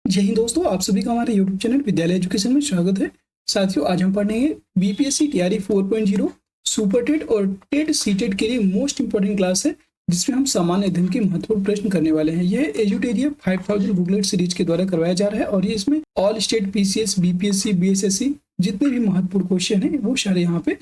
जय हिंद दोस्तों, आप सभी का हमारे यूट्यूब चैनल विद्यालय एजुकेशन में स्वागत है। साथियों, आज हम पढ़ेंगे बीपीएससी टीआरई 4.0 सुपर टेट और टेट सीटेट के लिए मोस्ट इंपोर्टेंट क्लास है, जिसमें हम सामान्य अध्ययन के महत्वपूर्ण प्रश्न करने वाले हैं। यह एजुटेरिया 5000 बुकलेट सीरीज के द्वारा करवाया जा रहा है और ये इसमें all state PCS, BPSC, BSSC जितने भी महत्वपूर्ण क्वेश्चन है वो सारे यहाँ पे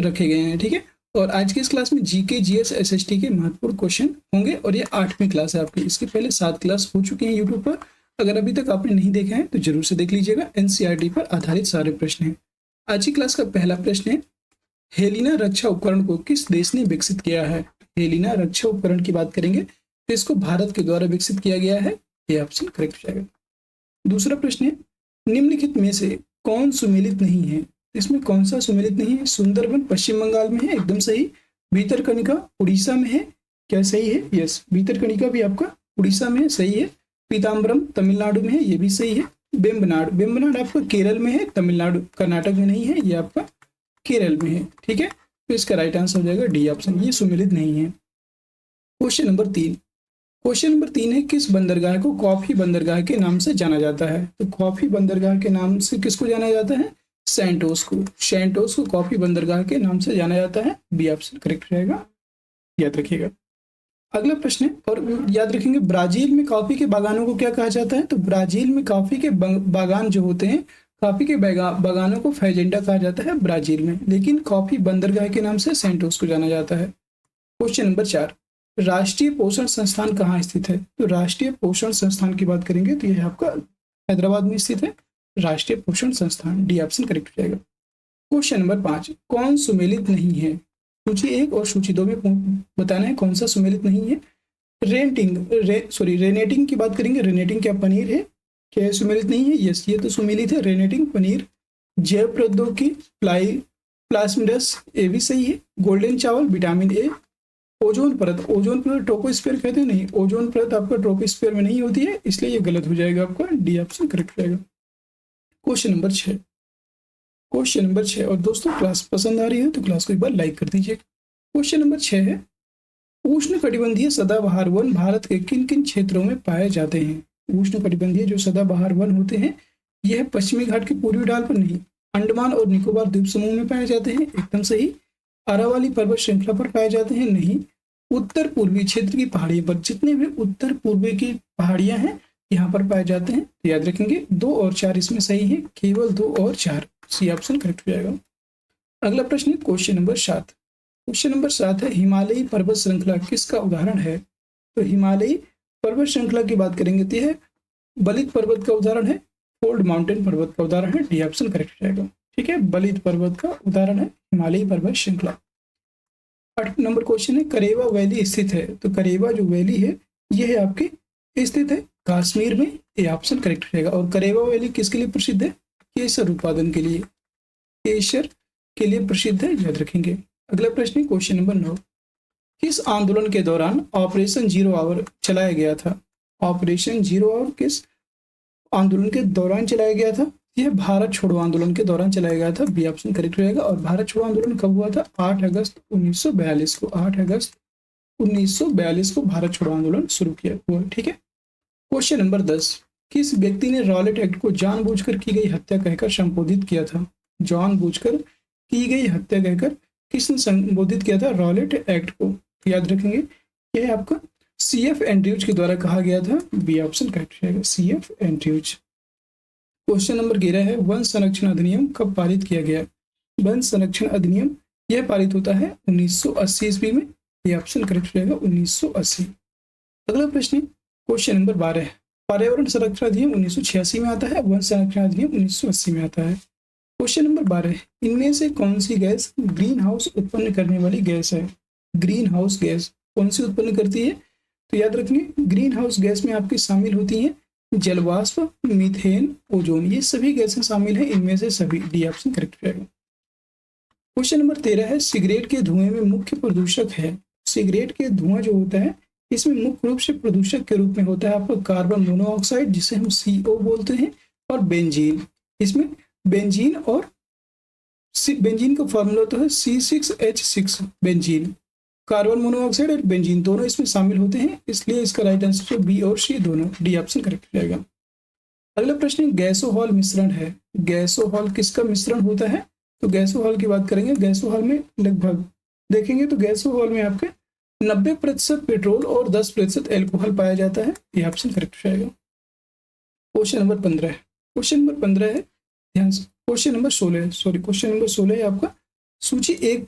रखे गए हैं। ठीक है, और आज की इस क्लास में जीके, जीएस, एसएसटी के महत्वपूर्ण क्वेश्चन होंगे और ये 8वीं क्लास है आपकी। इसके पहले 7 क्लास हो चुके हैं यूट्यूब पर। अगर अभी तक आपने नहीं देखा है तो जरूर से देख लीजिएगा। एनसीईआरटी पर आधारित सारे प्रश्न हैं। आज की क्लास का पहला प्रश्न है, हेलिना रक्षा उपकरण को किस देश ने विकसित किया है? हेलिना रक्षा उपकरण की बात करेंगे तो इसको भारत के द्वारा विकसित किया गया है। ये ऑप्शन करेक्ट हो जाएगा। दूसरा प्रश्न है, निम्नलिखित में से कौन सुमेलित नहीं है? इसमें कौन सा सुमेलित नहीं है? सुंदरबन पश्चिम बंगाल में है, एकदम सही। भीतरकनिका उड़ीसा में है, क्या सही है? यस, भीतरकनिका भी आपका उड़ीसा में है, सही है। पीताम्बरम तमिलनाडु में है, ये भी सही है। बेम्बनाड, बेम्बनाड आपका केरल में है, तमिलनाडु कर्नाटक में नहीं है, ये आपका केरल में है। ठीक है, तो इसका राइट आंसर हो जाएगा डी ऑप्शन, ये सुमेलित नहीं है। क्वेश्चन नंबर 3, क्वेश्चन नंबर 3 है, किस बंदरगाह को कॉफी बंदरगाह के नाम से जाना जाता है? तो कॉफी बंदरगाह के नाम से किसको जाना जाता है? सैंटोस को। सैंटोस को कॉफी बंदरगाह के नाम से जाना जाता है। बी ऑप्शन करेक्ट रहेगा, याद रखिएगा। अगला प्रश्न है, और याद रखेंगे ब्राजील में कॉफी के बागानों को क्या कहा जाता है? तो ब्राजील में कॉफी के बागान जो होते हैं, कॉफी के बागानों को फैजेंडा कहा जाता है ब्राजील में, लेकिन कॉफी बंदरगाह के नाम से सैंटोस को जाना जाता है। क्वेश्चन नंबर 4, राष्ट्रीय पोषण संस्थान कहाँ स्थित है? तो राष्ट्रीय पोषण संस्थान की बात करेंगे तो यह आपका हैदराबाद में स्थित है, राष्ट्रीय पोषण संस्थान। डी ऑप्शन करेक्ट हो जाएगा। क्वेश्चन नंबर 5, कौन सुमेलित नहीं है? सूची 1 और सूची 2 में बताना है कौन सा सुमेलित नहीं है। रेनेटिंग की बात करेंगे। रेनेटिंग क्या पनीर है? क्या सुमेलित नहीं है? यस, ये तो सुमेलित है, रेनेटिंग पनीर। जैव प्रौद्योगिकी प्लास्मिडस, ये भी सही है। गोल्डन चावल, विटामिन ए। ओजोन परत, ओजोन परत ट्रोपोस्फीयर कहते हैं, नहीं, ओजोन परत आपका ट्रोपोस्फीयर में नहीं होती है, इसलिए ये गलत हो जाएगा आपका। डी ऑप्शन करेक्ट रहेगा। क्वेश्चन नंबर 6, क्वेश्चन नंबर 6, और दोस्तों क्लास पसंद आ रही है तो क्लास को एक बार लाइक कर दीजिए। क्वेश्चन नंबर 6 है, उष्ण कटिबंधीय सदाबहार वन भारत के किन किन क्षेत्रों में पाए जाते हैं? उष्ण कटिबंधीय जो सदाबहार वन होते हैं, यह पश्चिमी घाट के पूर्वी ढाल पर नहीं, अंडमान और निकोबार द्वीप समूह में पाए जाते हैं, एकदम सही। अरावली पर्वत श्रृंखला पर पाए जाते हैं, नहीं। उत्तर पूर्वी क्षेत्र की पहाड़ियों पर, जितने भी उत्तर पूर्वी की पहाड़ियां हैं यहाँ पर पाए जाते हैं। तो याद रखेंगे 2 और 4 इसमें सही है, केवल 2 और 4, सी ऑप्शन करेक्ट हो जाएगा। अगला प्रश्न है क्वेश्चन नंबर 7, क्वेश्चन नंबर 7 है, हिमालयी पर्वत श्रृंखला किसका उदाहरण है? तो हिमालयी पर्वत श्रृंखला की बात करेंगे तो यह बलित पर्वत का उदाहरण है, फोल्ड माउंटेन पर्वत का उदाहरण है। डी ऑप्शन करेक्ट हो जाएगा। ठीक है, बलित पर्वत का उदाहरण है हिमालयी पर्वत श्रृंखला। 8 नंबर क्वेश्चन है, करेवा वैली स्थित है? तो करेवा जो वैली है यह है आपकी स्थित है कश्मीर में, ये ऑप्शन करेक्ट हो जाएगा। और करेवा वैली किसके लिए प्रसिद्ध है? केसर उत्पादन के लिए, केसर के लिए प्रसिद्ध है, याद रखेंगे। अगला प्रश्न है क्वेश्चन नंबर 9, किस आंदोलन के दौरान ऑपरेशन जीरो आवर चलाया गया था? ऑपरेशन जीरो आवर किस आंदोलन के दौरान चलाया गया था? यह भारत छोड़ो आंदोलन के दौरान चलाया गया था। बी ऑप्शन करेक्ट रहेगा। और भारत छोड़ो आंदोलन कब हुआ था? 8 अगस्त 1942 को। 8 अगस्त 1942 को भारत छोड़ो आंदोलन शुरू किया हुआ। ठीक है। क्वेश्चन नंबर 10, किस व्यक्ति ने रॉलेट एक्ट को जानबूझकर की गई हत्या कहकर संबोधित किया था? जानबूझकर की गई हत्या कहकर किसने संबोधित किया था रॉलेट एक्ट को? याद रखेंगे, यह आपका CF एंड्रयूज के द्वारा कहा गया था। बी ऑप्शन करेक्ट रहेगा, CF एंड्रयूज। क्वेश्चन नंबर 11 है, वन संरक्षण अधिनियम कब पारित किया गया? वन संरक्षण अधिनियम यह पारित होता है 1980 ईस्वी में। यह ऑप्शन करेक्ट रहेगा, 1980। अगला प्रश्न क्वेश्चन नंबर 12 है, पर्यावरण संरक्षण अधिनियम 1986 में आता है, वन संरक्षण अधिनियम 1980 में आता है। क्वेश्चन नंबर 12, इनमें से कौन सी गैस ग्रीन हाउस उत्पन्न करने वाली गैस है? ग्रीन हाउस गैस कौन सी उत्पन्न करती है? तो याद रखेंगे, ग्रीन हाउस गैस में आपकी शामिल होती हैं जलवाष्प, मीथेन, ओजोन, ये सभी गैसें शामिल हैं इनमें से सभी। डी ऑप्शन करेक्ट रहेगा। क्वेश्चन नंबर 13 है, सिगरेट के धुएं में मुख्य प्रदूषक है? सिगरेट के धुआं जो होता है इसमें मुख्य रूप से प्रदूषक के रूप में होता है आपका कार्बन मोनोऑक्साइड, जिसे हम CO बोलते हैं, और बेंजीन। इसमें बेंजीन और बेंजीन का फॉर्मूला तो है C6H6 बेंजीन। कार्बन मोनोऑक्साइड और बेंजीन दोनों इसमें शामिल होते हैं, इसलिए इसका राइट आंसर बी और सी दोनों। डी ऑप्शन करेक्ट हो जाएगा। अगला प्रश्न गैसोहॉल मिश्रण है। गैसोहॉल किसका मिश्रण होता है? तो गैसोहॉल की बात करेंगे। गैसोहॉल में लगभग देखेंगे तो गैसोहॉल में आपके 90% पेट्रोल और 10% एल्कोहल पाया जाता है। ये ऑप्शन करेक्ट हो जाएगा। क्वेश्चन नंबर 15 क्वेश्चन नंबर 15 है, ध्यान से question number 16 sorry question number 16 है आपका। सूची एक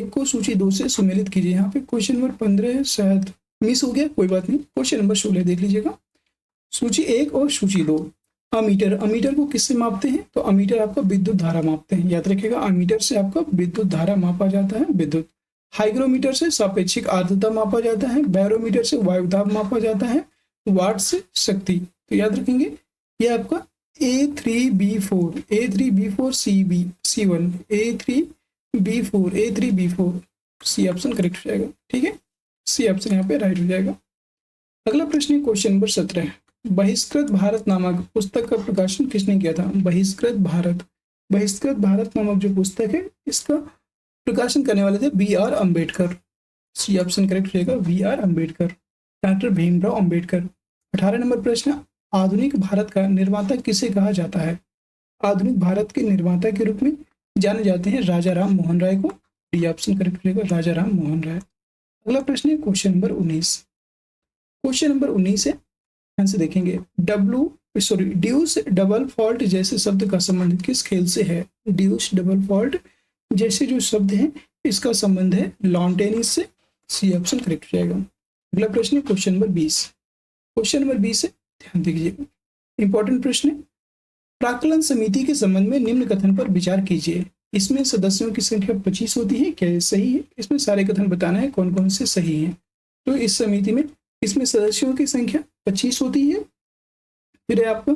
को सूची 2 से सुमेलित कीजिए। यहाँ पे क्वेश्चन नंबर 15 है, शायद मिस हो गया, कोई बात नहीं। क्वेश्चन नंबर 16 देख लीजिएगा। सूची 1 और सूची 2। अमीटर, अमीटर को किससे मापते हैं? तो अमीटर आपका विद्युत धारा मापते हैं, याद रखिएगा। अमीटर से आपका विद्युत धारा मापा जाता है, विद्युत। हाइग्रोमीटर से सापेक्षिक आर्द्रता मापा जाता है। बैरोमीटर से वायुदाब मापा जाता है। वाट से शक्ति। तो याद रखेंगे ये आपका A3B4 C1 A3B4 C option correct हो जाएगा। ठीक है, सी ऑप्शन यहाँ पे राइट हो जाएगा। अगला प्रश्न है क्वेश्चन नंबर 17। बहिष्कृत भारत नामक पुस्तक का प्रकाशन किसने किया था? बहिष्कृत भारत नामक जो पुस्तक है इसका प्रकाशन करने वाले थे B.R. Ambedkar. C option correct हो जाएगा, B.R. Ambedkar, doctor Bhimrao Ambedkar. 18 number प्रश्न, आधुनिक भारत का निर्माता किसे कहा जाता है? आधुनिक भारत के निर्माता के रूप में जाने जाते हैं राजा राम मोहन राय को। डी ऑप्शन करेक्ट हो जाएगा, राजा राम मोहन राय। अगला प्रश्न है क्वेश्चन नंबर 19। क्वेश्चन नंबर 19 है, ध्यान से देखेंगे। ड्यूस डबल फॉल्ट जैसे शब्द का संबंध किस खेल से है? ड्यूस डबल फॉल्ट जैसे जो शब्द हैं इसका संबंध है लॉन टेनिस से। सी ऑप्शन करेक्ट हो जाएगा। अगला प्रश्न है क्वेश्चन नंबर 20। क्वेश्चन नंबर 20 है, ध्यान दीजिए, इंपॉर्टेंट प्रश्न है। प्राक्कलन समिति के संबंध में निम्न कथन पर विचार कीजिए। इसमें सदस्यों की संख्या 25 होती है, क्या ये सही है? इसमें सारे कथन बताना है कौन कौन से सही हैं। तो इस समिति में इसमें सदस्यों की संख्या 25 होती है। फिर आपको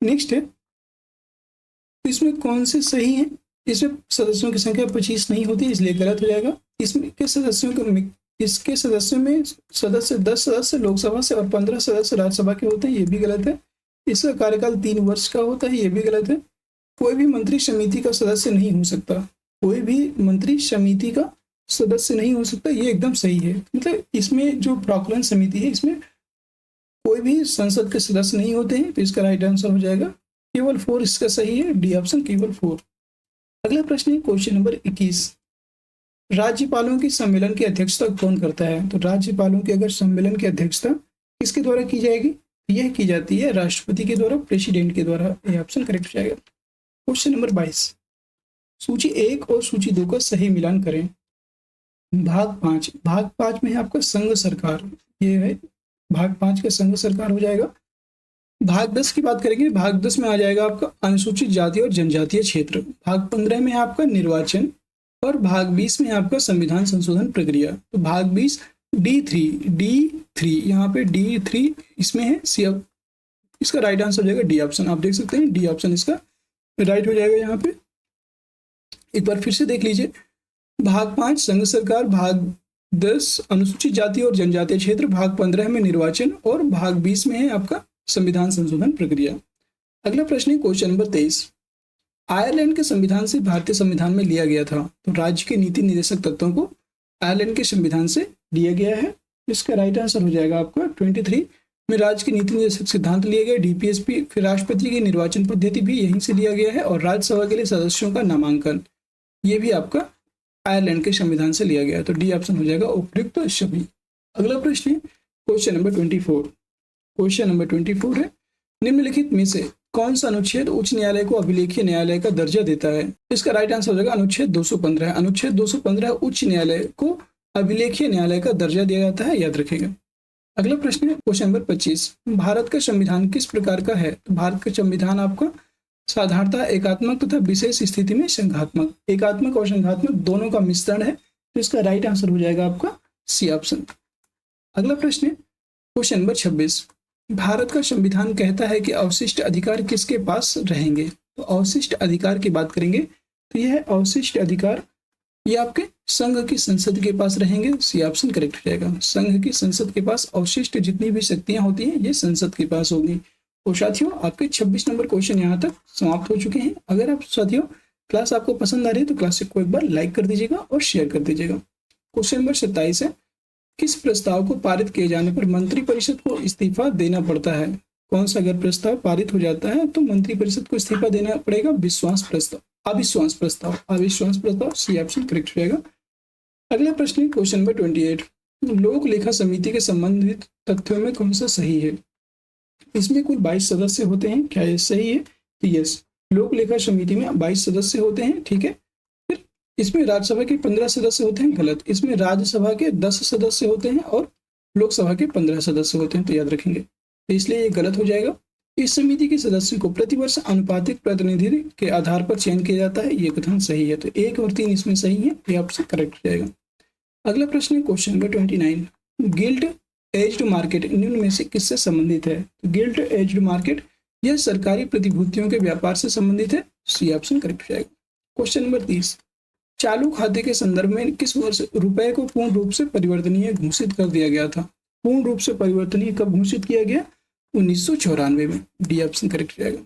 नेक्स्ट है, तो इसमें कौन से सही हैं? इसमें सदस्यों की संख्या 25 नहीं होती, इसलिए गलत हो जाएगा। इसमें के सदस्यों को इसके सदस्यों में सदस्य 10 सदस्य लोकसभा से और 15 सदस्य राज्यसभा के होते हैं, ये भी गलत है। इसका कार्यकाल 3 वर्ष का होता है, ये भी गलत है। कोई भी मंत्री समिति का सदस्य नहीं हो सकता, कोई भी मंत्री समिति का सदस्य नहीं हो सकता, ये एकदम सही है। मतलब इसमें जो प्राक्कलन समिति है इसमें कोई भी संसद के सदस्य नहीं होते हैं, तो इसका राइट आंसर हो जाएगा केवल 4, इसका सही है, डी ऑप्शन केवल 4। अगला प्रश्न है क्वेश्चन नंबर 21। राज्यपालों की सम्मेलन की अध्यक्षता कौन करता है? तो राज्यपालों के अगर सम्मेलन की अध्यक्षता किसके द्वारा की जाएगी? यह की जाती है राष्ट्रपति के द्वारा, प्रेसिडेंट के द्वारा। यह ऑप्शन करेक्ट हो जाएगा। Question number 22। सूची 1 और सूची 2 का सही मिलान करें। भाग 5 में है आपका संघ सरकार, ये है भाग 5 का संघ सरकार हो जाएगा। भाग 10 की बात करेंगे, भाग 10 में आ जाएगा आपका अनुसूचित जाति और जनजातीय क्षेत्र। भाग 15 में आपका निर्वाचन और भाग 20 में आपका संविधान संशोधन प्रक्रिया। तो भाग 20 D3 यहाँ पे D3 इसमें है। सी इसका राइट आंसर हो जाएगा डी ऑप्शन। आप देख सकते हैं डी ऑप्शन इसका राइट हो जाएगा। यहाँ पे एक बार फिर से देख लीजिए, भाग 5 संघ सरकार, भाग 10 अनुसूचित जाति और जनजातीय क्षेत्र, भाग 15 में निर्वाचन और भाग 20 में है आपका संविधान संशोधन प्रक्रिया। अगला प्रश्न है क्वेश्चन नंबर 23। आयरलैंड के संविधान से भारतीय संविधान में लिया गया था। तो राज्य के नीति निर्देशक तत्वों को आयरलैंड के संविधान से लिया गया है। इसका राइट आंसर हो जाएगा आपका 23 में राज्य के नीति निर्देशक सिद्धांत लिए गए, DPSP। फिर राष्ट्रपति की निर्वाचन पद्धति भी यहीं से लिया गया है और राज्यसभा के लिए सदस्यों का नामांकन ये भी आपका आयरलैंड के संविधान से लिया गया है। तो डी ऑप्शन हो जाएगा उपयुक्त सभी। अगला प्रश्न है क्वेश्चन नंबर 24। क्वेश्चन नंबर 24 है, निम्नलिखित में से कौन सा अनुच्छेद उच्च न्यायालय को अभिलेखीय न्यायालय का दर्जा देता है? इसका राइट आंसर हो जाएगा अनुच्छेद 215। अनुच्छेद 215 उच्च न्यायालय को अभिलेखीय न्यायालय का दर्जा दिया जाता है, याद रखेगा। अगला प्रश्न है क्वेश्चन नंबर 25। भारत का संविधान किस प्रकार का है? तो भारत का संविधान आपका साधारणतः एकात्मक तथा विशेष स्थिति में संघात्मक, एकात्मक और संघात्मक दोनों का मिश्रण है। तो इसका राइट आंसर हो जाएगा आपका सी ऑप्शन। अगला प्रश्न है क्वेश्चन नंबर 26। भारत का संविधान कहता है कि अवशिष्ट अधिकार किसके पास रहेंगे? तो अवशिष्ट अधिकार की बात करेंगे तो यह अवशिष्ट अधिकार ये आपके संघ की संसद के पास रहेंगे। सी ऑप्शन करेक्ट हो जाएगा। संघ की संसद के पास अवशिष्ट जितनी भी शक्तियां होती हैं ये संसद के पास होगी। तो साथियों आपके 26 नंबर क्वेश्चन यहाँ तक समाप्त हो चुके हैं। अगर आप साथियों क्लास आपको पसंद आ रही है तो क्लास को एक बार लाइक कर दीजिएगा और शेयर कर दीजिएगा। क्वेश्चन नंबर 27 है, किस प्रस्ताव को पारित किए जाने पर मंत्रिपरिषद को इस्तीफा देना पड़ता है? कौन सा अगर प्रस्ताव पारित हो जाता है तो मंत्रिपरिषद को इस्तीफा देना पड़ेगा? विश्वास प्रस्ताव, अविश्वास प्रस्ताव, अविश्वास प्रस्ताव, सी ऑप्शन करेक्ट हो जाएगा। अगला प्रश्न है क्वेश्चन नंबर 28, लोक लेखा समिति के संबंधित तथ्यों में कौन सा सही है? इसमें कुल 22 सदस्य होते हैं, क्या ये सही है? तो यस, लोक लेखा समिति में 22 सदस्य होते हैं, ठीक है। फिर इसमें राज्यसभा के 15 सदस्य होते हैं, गलत। इसमें राज्यसभा के 10 सदस्य होते हैं और लोकसभा के 15 सदस्य होते हैं, तो याद रखेंगे, तो इसलिए ये गलत हो जाएगा। इस समिति के सदस्यों को प्रतिवर्ष अनुपातिक प्रतिनिधित्व के आधार पर चयन किया जाता है, ये कथन सही है, तो 1 और 3 इसमें सही है, ये आपसे करेक्ट हो जाएगा। अगला प्रश्न है question number 29, guild aged market निम्न में से किससे संबंधित है? तो गिल्ड एज्ड मार्केट यह सरकारी प्रतिभूतियों के व्यापार से संबंधित है, सी ऑप्शन करेक्ट हो जाएगा। क्वेश्चन नंबर 30, चालू खाते के संदर्भ में किस वर्ष रुपए को पूर्ण रूप से परिवर्तनीय घोषित कर दिया गया था? पूर्ण रूप से परिवर्तनीय कब घोषित किया गया? 1994 में, डी ऑप्शन करेक्ट हो जाएगा।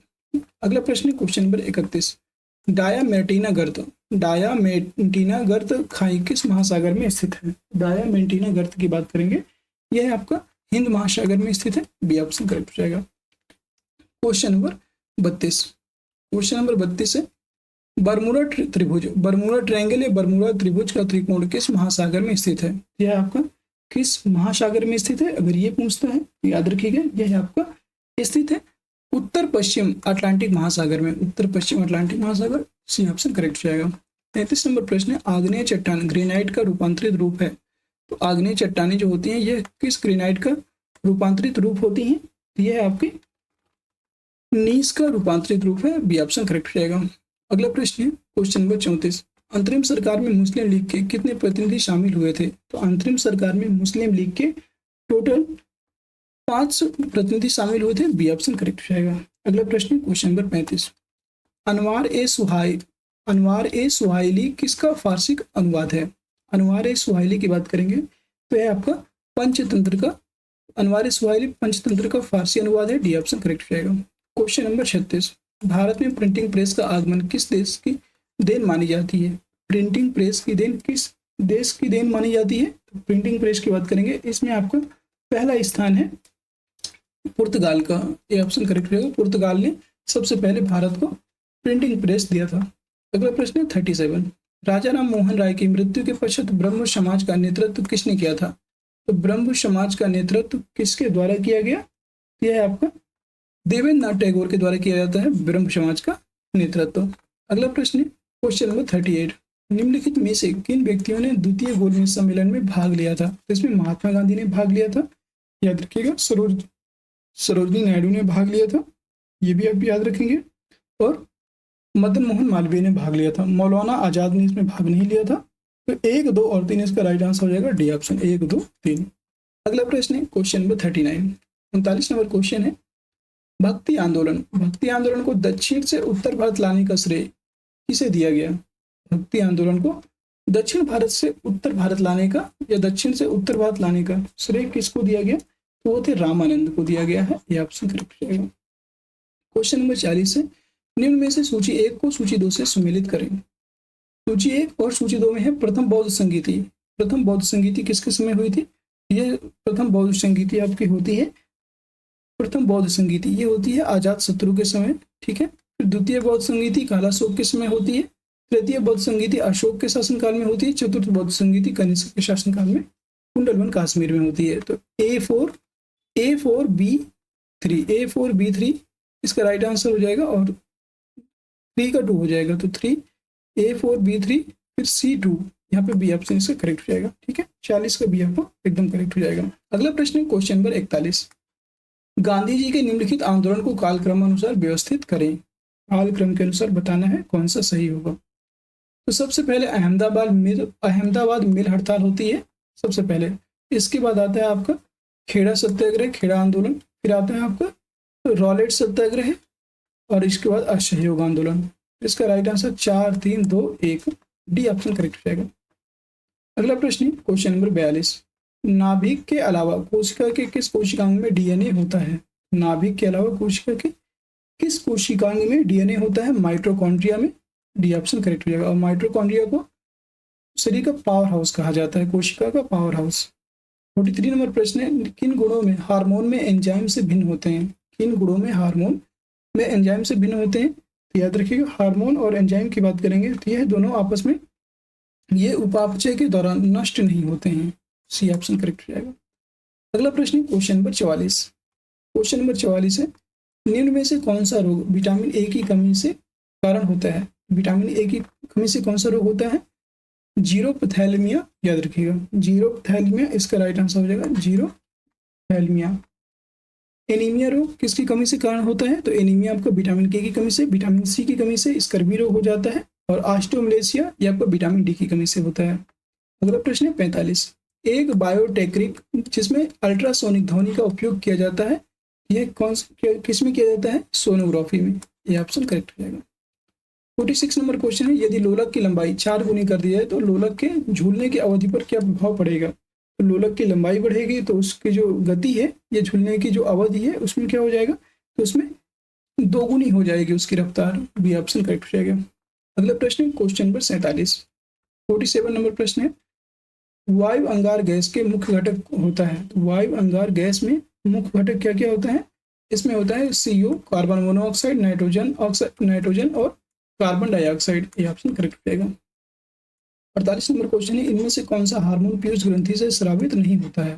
अगला प्रश्न है क्वेश्चन नंबर 31, डायामेंटिना गर्त, डायामेंटिना गर्त खाई किस महासागर में स्थित है? डायामेंटिना गर्त की बात करेंगे, यह आपका हिंद महासागर में स्थित है, बी ऑप्शन करेक्ट हो जाएगा। क्वेश्चन नंबर 32, क्वेश्चन नंबर 32 है बरमूडा त्रिभुज, बरमूडा ट्रायंगल या बरमूडा त्रिभुज का त्रिकोण किस महासागर में स्थित है? यह आपका किस महासागर में स्थित है? अगर ये पूछता है तो याद रखिएगा, यह आपका स्थित है उत्तर पश्चिम अटलांटिक महासागर में, उत्तर पश्चिम अटलांटिक महासागर, सी ऑप्शन करेक्ट हो जाएगा। 33 नंबर प्रश्न है आग्नेय चट्टान ग्रेनाइट का रूपांतरित रूप है, तो आग्नेय चट्टानें जो होती हैं यह किस ग्रेनाइट का रूपांतरित रूप होती हैं? यह आपकी नीस का रूपांतरित रूप है, बी ऑप्शन करेक्ट हो जाएगा। अगला प्रश्न है क्वेश्चन नंबर 34, अंतरिम सरकार में मुस्लिम लीग के कितने प्रतिनिधि शामिल हुए थे? तो अंतरिम सरकार में मुस्लिम लीग के टोटल 5 प्रतिनिधि शामिल हुए थे, बी ऑप्शन करेक्ट हो जाएगा। अगला प्रश्न क्वेश्चन नंबर 35, अनवार ए सुहाइली किसका फारसी अनुवाद है? अनवार ए सुहाइली की बात करेंगे तो यह आपका पंचतंत्र का, अनवार ए सुहाइली पंचतंत्र का फारसी अनुवाद है, डी ऑप्शन करेक्ट हो जाएगा। क्वेश्चन नंबर 36, भारत में प्रिंटिंग प्रेस का आगमन किस देश की देन मानी जाती है? प्रिंटिंग प्रेस की देन किस देश की देन मानी जाती है? तो प्रिंटिंग प्रेस की बात करेंगे, इसमें आपका पहला स्थान है पुर्तगाल का, ये ऑप्शन करेक्ट रहेगा। पुर्तगाल ने सबसे पहले भारत को प्रिंटिंग प्रेस दिया था। अगला प्रश्न है 37, राजा राम मोहन राय की मृत्यु के पश्चात ब्रह्म समाज का नेतृत्व किसने किया था? तो ब्रह्म समाज का नेतृत्व किसके द्वारा किया गया? यह आपका देवेंद्रनाथ टैगोर के द्वारा किया जाता है ब्रह्म समाज का नेतृत्व। अगला प्रश्न है क्वेश्चन नंबर 38, निम्नलिखित में से किन व्यक्तियों ने द्वितीय गोलमेज सम्मेलन में भाग लिया था? तो इसमें महात्मा गांधी ने भाग लिया था, याद रखिएगा। सरोजनी नायडू ने भाग लिया था, ये भी आप याद रखेंगे, और मदन मोहन मालवीय ने भाग लिया था। मौलाना आजाद ने इसमें भाग नहीं लिया था। तो 1, 2 और 3 इसका राइट आंसर हो जाएगा, डी ऑप्शन 1, 2, 3। अगला प्रश्न है क्वेश्चन नंबर 39, 39 नंबर क्वेश्चन है भक्ति आंदोलन को दक्षिण से उत्तर भारत लाने का श्रेय किसे दिया गया? भक्ति आंदोलन को दक्षिण भारत से उत्तर भारत लाने का या दक्षिण से उत्तर भारत लाने का श्रेय किसको दिया गया? तो वो थे रामानंद को दिया गया है, ये ऑप्शन करेक्ट हो जाएगा। क्वेश्चन नंबर 40 है निम्न में से सूची 1 को सूची 2 से सुमेलित करें। सूची 1 और सूची 2 में है प्रथम बौद्ध संगीति। प्रथम बौद्ध संगीति किसके समय हुई थी? ये प्रथम बौद्ध संगीति आपकी होती है, प्रथम बौद्ध संगीति ये होती है आजाद शत्रु के समय, ठीक है। फिर द्वितीय बौद्ध संगीति कालाशोक के समय होती है, तृतीय बौद्ध संगीति अशोक के शासनकाल में होती है, चतुर्थ बौद्ध संगीति कनिष्क के शासनकाल में कुंडलवन कश्मीर में होती है। तो A4B3 इसका राइट आंसर हो जाएगा, और 3 का 2 हो जाएगा, तो 3 A4B3 फिर C2, यहाँ पे बी ऑप्शन इसका करेक्ट हो जाएगा, ठीक है। 40 का बी आपको एकदम करेक्ट हो जाएगा। अगला प्रश्न क्वेश्चन नंबर 41, गांधी जी के निम्नलिखित आंदोलन को कालक्रम अनुसार व्यवस्थित करें। कालक्रम के अनुसार बताना है कौन सा सही होगा। तो सबसे पहले अहमदाबाद मिल हड़ताल होती है सबसे पहले, इसके बाद आता है आपका खेड़ा सत्याग्रह, खेड़ा आंदोलन, फिर आता है आपका रॉलेट सत्याग्रह, और इसके बाद असहयोग आंदोलन। इसका right answer 4, 3, 2, 1, D option correct हो जाएगा। अगला प्रश्न क्वेश्चन नंबर 42, नाभिक के अलावा कोशिका के किस कोशिकांग में डीएनए होता है? नाभिक के अलावा कोशिका के किस कोशिकांग में डीएनए होता है? माइटोकॉन्ड्रिया में, डी ऑप्शन करेक्ट हो जाएगा। और माइटोकॉन्ड्रिया को शरीर का पावर हाउस कहा जाता है, कोशिका का पावर हाउस। 43 नंबर प्रश्न है किन गुणों में हार्मोन में एंजाइम से भिन्न होते हैं? इन गुणों में हार्मोन में एंजाइम से भिन्न होते हैं। तो याद रखिएगा, हार्मोन और एंजाइम की बात करेंगे तो यह दोनों आपस में ये उपापचय के दौरान नष्ट नहीं होते हैं। सी ऑप्शन करेक्ट हो जाएगा। अगला प्रश्न है क्वेश्चन नंबर 44। क्वेश्चन नंबर 44 है, निम्न में से कौन सा रोग विटामिन ए की कमी से कारण होता है? विटामिन ए की कमी से कौन सा रोग होता है? जीरोपथैलेमिया, याद रखिएगा जीरोपथैलेमिया इसका राइट आंसर हो जाएगा, जीरोपथैलेमिया। एनीमिया रोग किसकी कमी से कारण होता है? तो एनीमिया आपको विटामिन के की कमी से, विटामिन सी की कमी से स्कर्वी रोग हो जाता है, और ऑस्टियोमलेशिया ये आपको विटामिन डी की कमी से होता है। अगला प्रश्न है 45। एक बायोटेक्निक जिसमें अल्ट्रासोनिक ध्वनि का उपयोग किया जाता है, यह किस में किया जाता है? सोनोग्राफी में। यह ऑप्शन करेक्ट हो जाएगा। 46 नंबर क्वेश्चन है, यदि लोलक की लंबाई 4 गुनी कर दी जाए तो लोलक के झूलने की अवधि पर क्या प्रभाव पड़ेगा? तो लोलक की लंबाई बढ़ेगी तो उसकी जो गति है या झूलने की जो अवधि है उसमें क्या हो जाएगा? तो उसमें 2 गुनी हो जाएगी उसकी रफ्तार। बी ऑप्शन करेक्ट हो जाएगा। अगला प्रश्न है क्वेश्चन नंबर 47। 47 नंबर प्रश्न है, वायु अंगार गैस के मुख्य घटक होता है। तो वायु अंगार गैस में मुख्य घटक क्या क्या होता है? इसमें होता है CO, कार्बन मोनोऑक्साइड, नाइट्रोजन और कार्बन डाइऑक्साइड। ये ऑप्शन करेक्ट हो जाएगा। 48 नंबर क्वेश्चन है, इनमें से कौन सा हार्मोन पीयूष ग्रंथि से स्रावित नहीं होता है?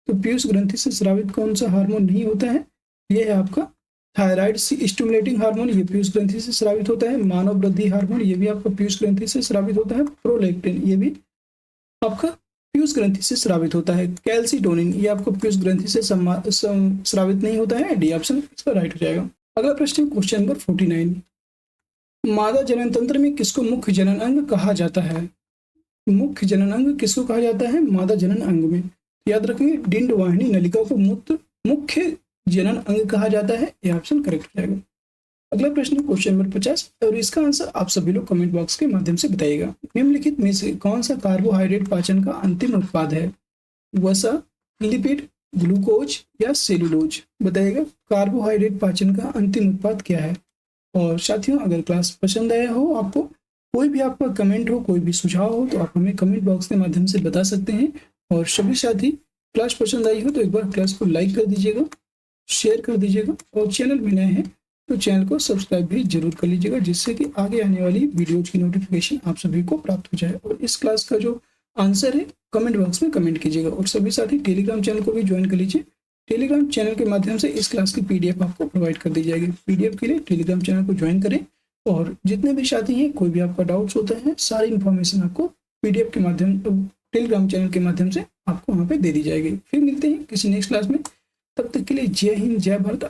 तो पीयूष ग्रंथि से स्रावित कौन सा हार्मोन नहीं होता है? ये है आपका थायराइड स्टिमुलेटिंग हार्मोन, ये पीयूष ग्रंथि से स्रावित होता है। मानव वृद्धि हार्मोन, ये भी आपका पीयूष ग्रंथि से स्रावित होता है। प्रोलैक्टिन, ये भी आपका पीयूष ग्रंथि से स्रावित होता है। कैल्सिटोनिन, ये आपको पीयूष ग्रंथि से स्रावित नहीं होता है। डी ऑप्शन इसका राइट हो जाएगा। अगला प्रश्न है क्वेश्चन नंबर 49। मादा जनन तंत्र में किसको मुख्य जनन अंग कहा जाता है? मुख्य जनन अंग किसको कहा जाता है मादा जनन अंग में? याद रखेंगे, डिंड वाहिनी नलिका को मुख्य जनन अंग कहा जाता है। यह ऑप्शन करेक्ट हो जाएगा। अगला प्रश्न क्वेश्चन नंबर 50 और इसका आंसर आप सभी लोग कमेंट बॉक्स के माध्यम से बताइएगा। निम्नलिखित में से कौन सा कार्बोहाइड्रेट पाचन का अंतिम उत्पाद है? वसा, लिपिड, ग्लूकोज या सेलुलोज? बताइएगा कार्बोहाइड्रेट पाचन का अंतिम उत्पाद क्या है। और साथियों, अगर क्लास पसंद आया हो, आपको कोई भी आपका कमेंट हो, कोई भी सुझाव हो, तो आप हमें कमेंट बॉक्स के माध्यम से बता सकते हैं। और सभी साथी, क्लास पसंद आई हो तो एक बार क्लास को लाइक कर दीजिएगा, शेयर कर दीजिएगा, और चैनल में नए हैं तो चैनल को सब्सक्राइब भी जरूर कर लीजिएगा, जिससे कि आगे आने वाली वीडियोज की नोटिफिकेशन आप सभी को प्राप्त हो जाए। और इस क्लास का जो आंसर है कमेंट बॉक्स में कमेंट कीजिएगा। और सभी साथी टेलीग्राम चैनल को भी ज्वाइन कर लीजिए। टेलीग्राम चैनल के माध्यम से इस क्लास की PDF आपको प्रोवाइड कर दी जाएगी। PDF के लिए टेलीग्राम चैनल को ज्वाइन करें, और जितने भी साथी हैं, कोई भी आपका डाउट्स होता है, सारी इन्फॉर्मेशन आपको PDF के माध्यम टेलीग्राम चैनल के माध्यम से आपको वहाँ पे दे दी जाएगी। फिर मिलते हैं किसी नेक्स्ट क्लास में। तब तक के लिए जय हिंद, जय भारत।